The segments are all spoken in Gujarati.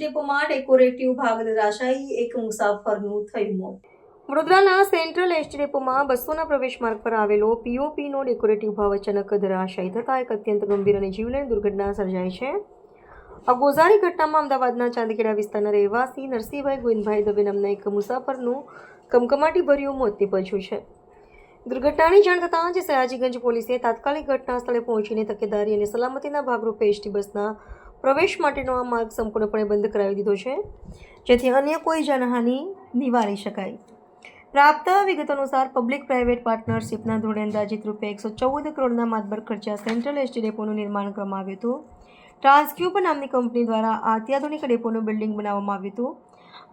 ડેપોમાં ડેકોરેટિવ ભાગ ધરાશાયી, એક મુસાફરનું થયું મોત। વડોદરાના સેન્ટ્રલ એસટી ડેપોમાં બસોના પ્રવેશ માર્ગ પર આવેલો પીઓપીનો ડેકોરેટિવ ભાગ અચાનક ધરાશાયી થતાં એક અત્યંત ગંભીર અને જીવલેણ દુર્ઘટના સર્જાઈ છે। આ ગોઝારી ઘટનામાં અમદાવાદના ચાંદખેડા વિસ્તારના રહેવાસી નરસિંહભાઈ ગોવિંદભાઈ દવે નામના એક મુસાફરનું કમકમાટીભર્યું મોત નીપજ્યું છે। દુર્ઘટનાની જાણ થતાં જ સયાજીગંજ પોલીસે તાત્કાલિક ઘટના સ્થળે પહોંચીને તકેદારી અને સલામતીના ભાગરૂપે એસટી બસના પ્રવેશ માટેનો આ માર્ગ સંપૂર્ણપણે બંધ કરાવી દીધો છે, જેથી અન્ય કોઈ જાનહાનિ નિવારી શકાય। પ્રાપ્ત વિગત અનુસાર પબ્લિક પ્રાઇવેટ પાર્ટનરશિપના ધોરણે અંદાજિત રૂપિયા 114 કરોડના માતબર ખર્ચે સેન્ટ્રલ એસટી ડેપોનું નિર્માણ કરવામાં આવ્યું હતું। ટ્રાન્સક્યુબ નામની કંપની દ્વારા આ અત્યાધુનિક ડેપોનું બિલ્ડિંગ બનાવવામાં આવ્યું હતું।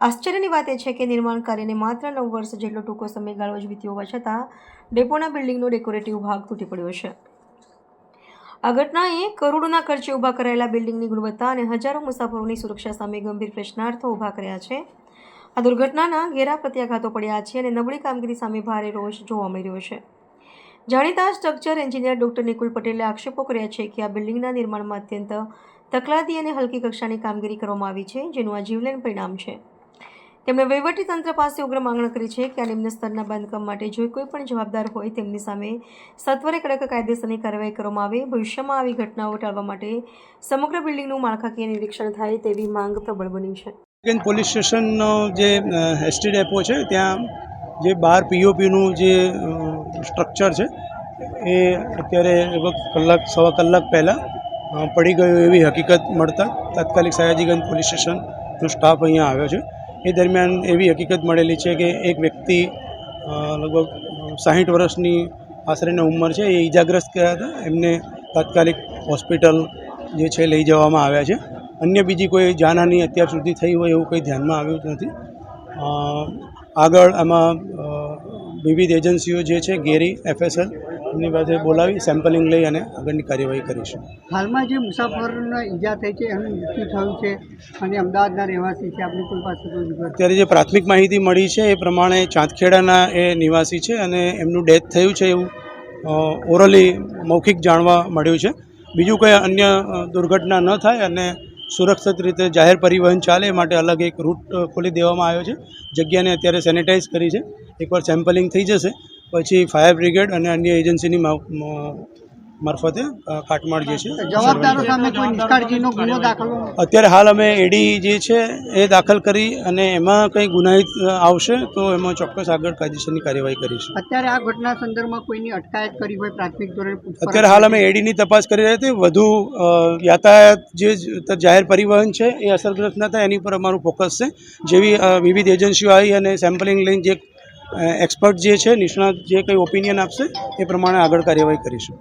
આશ્ચર્યની વાત એ છે કે નિર્માણ કાર્યને માત્ર 9 વર્ષ જેટલો ટૂંકો સમયગાળો જ વીત્યો હોવા છતાં ડેપોના બિલ્ડિંગનો ડેકોરેટિવ ભાગ તૂટી પડ્યો છે। આ ઘટનાએ કરોડોના ખર્ચે ઊભા કરાયેલા બિલ્ડિંગની ગુણવત્તા અને હજારો મુસાફરોની સુરક્ષા સામે ગંભીર પ્રશ્નાર્થો ઊભા કર્યા છે। આ દુર્ઘટનાના ઘેરા પ્રત્યાઘાતો પડ્યા છે અને નબળી કામગીરી સામે ભારે રોષ જોવા મળી રહ્યો છે। જાણીતા સ્ટ્રક્ચર એન્જિનિયર ડોક્ટર નિકુલ પટેલે આક્ષેપો કર્યા છે કે આ બિલ્ડિંગના નિર્માણમાં અત્યંત તકલાદી અને હલકી કક્ષાની કામગીરી કરવામાં આવી છે, જેનું આ જીવલેણ પરિણામ છે। તેમણે વહીવટીતંત્ર પાસે ઉગ્ર માંગણી કરી છે કે આ નિમ્ન સ્તરના બાંધકામ માટે જો કોઈ પણ જવાબદાર હોય તેમની સામે સત્વરે કડક કાયદેસરની કાર્યવાહી કરવામાં આવે। ભવિષ્યમાં આવી ઘટનાઓ ટાળવા માટે સમગ્ર બિલ્ડિંગનું માળખાકીય નિરીક્ષણ થાય તેવી માંગ પ્રબળ બની છે। પોલીસ સ્ટેશનનો જે એસટી ડેપો છે ત્યાં જે બહાર પીઓપીનું જે સ્ટ્રક્ચર છે એ અત્યારે લગભગ કલાક સવા કલાક પહેલાં પડી ગયું એવી હકીકત મળતા તાત્કાલિક સયાજીગંજ પોલીસ સ્ટેશનનો સ્ટાફ અહીંયા આવ્યો છે। એ દરમિયાન એવી હકીકત મળેલી છે કે એક વ્યક્તિ લગભગ 60 વર્ષની આશરેની ઉંમર છે, એ ઈજાગ્રસ્ત થયા હતા। એમને તાત્કાલિક હોસ્પિટલ જે છે લઈ જવામાં આવ્યા છે। અન્ય બીજી કોઈ જાનહાનિ અત્યાર સુધી થઈ હોય એવું કંઈ ધ્યાનમાં આવ્યું નથી। આગળ આમાં વિવિધ એજન્સીઓ જે છે ગેરી એફએસએલ એમની પાસે બોલાવી સેમ્પલિંગ લઈ અને આગળની કાર્યવાહી કરીશું। હાલમાં જે મુસાફરોને ઈજા થઈ છે એનું મૃત્યુ થયું છે અને અમદાવાદના રહેવાસી છે, આપણી કોઈ પાસે કોઈ વિગત? અત્યારે જે પ્રાથમિક માહિતી મળી છે એ પ્રમાણે ચાંદખેડાના એ નિવાસી છે અને એમનું ડેથ થયું છે એવું ઓરલી મૌખિક જાણવા મળ્યું છે। બીજું કંઈ અન્ય દુર્ઘટના ન થાય અને સુરક્ષિત રીતે જાહેર પરિવહન ચાલે એ માટે અલગ એક રૂટ ખોલી દેવામાં આવ્યો છે। જગ્યાને અત્યારે સેનિટાઈઝ કરી છે। એકવાર સેમ્પલિંગ થઈ જશે પછી ફાયર બ્રિગેડ અને અન્ય એજન્સીની મારફતે કાટમાળ જે છે જવાબદારો સામે કોઈ નિષ્કાળજીનો ગુનો દાખલ? અત્યારે હાલ અમે એડી જે છે એ દાખલ કરી અને એમાં કંઈ ગુનાહિત આવશે તો એમાં ચોક્કસ આગળ કાયદેસરની કાર્યવાહી કરીશું। અત્યારે આ ઘટના સંદર્ભમાં કોઈની અટકાયત કરી હોય પ્રાથમિક ધોરણે? અત્યારે હાલ અમે એડીની તપાસ કરી રહ્યા છીએ। વધુ યાતાયાત જે જાહેર પરિવહન છે એ અસરગ્રસ્ત ન થાય એની પર અમારું ફોકસ છે। જેવી વિવિધ એજન્સીઓ આવી અને સેમ્પલિંગ લઈને જે એક્સપર્ટ જે છે નિષ્ણાત જે કંઈ ઓપિનિયન આપશે એ પ્રમાણે આગળ કાર્યવાહી કરીશું।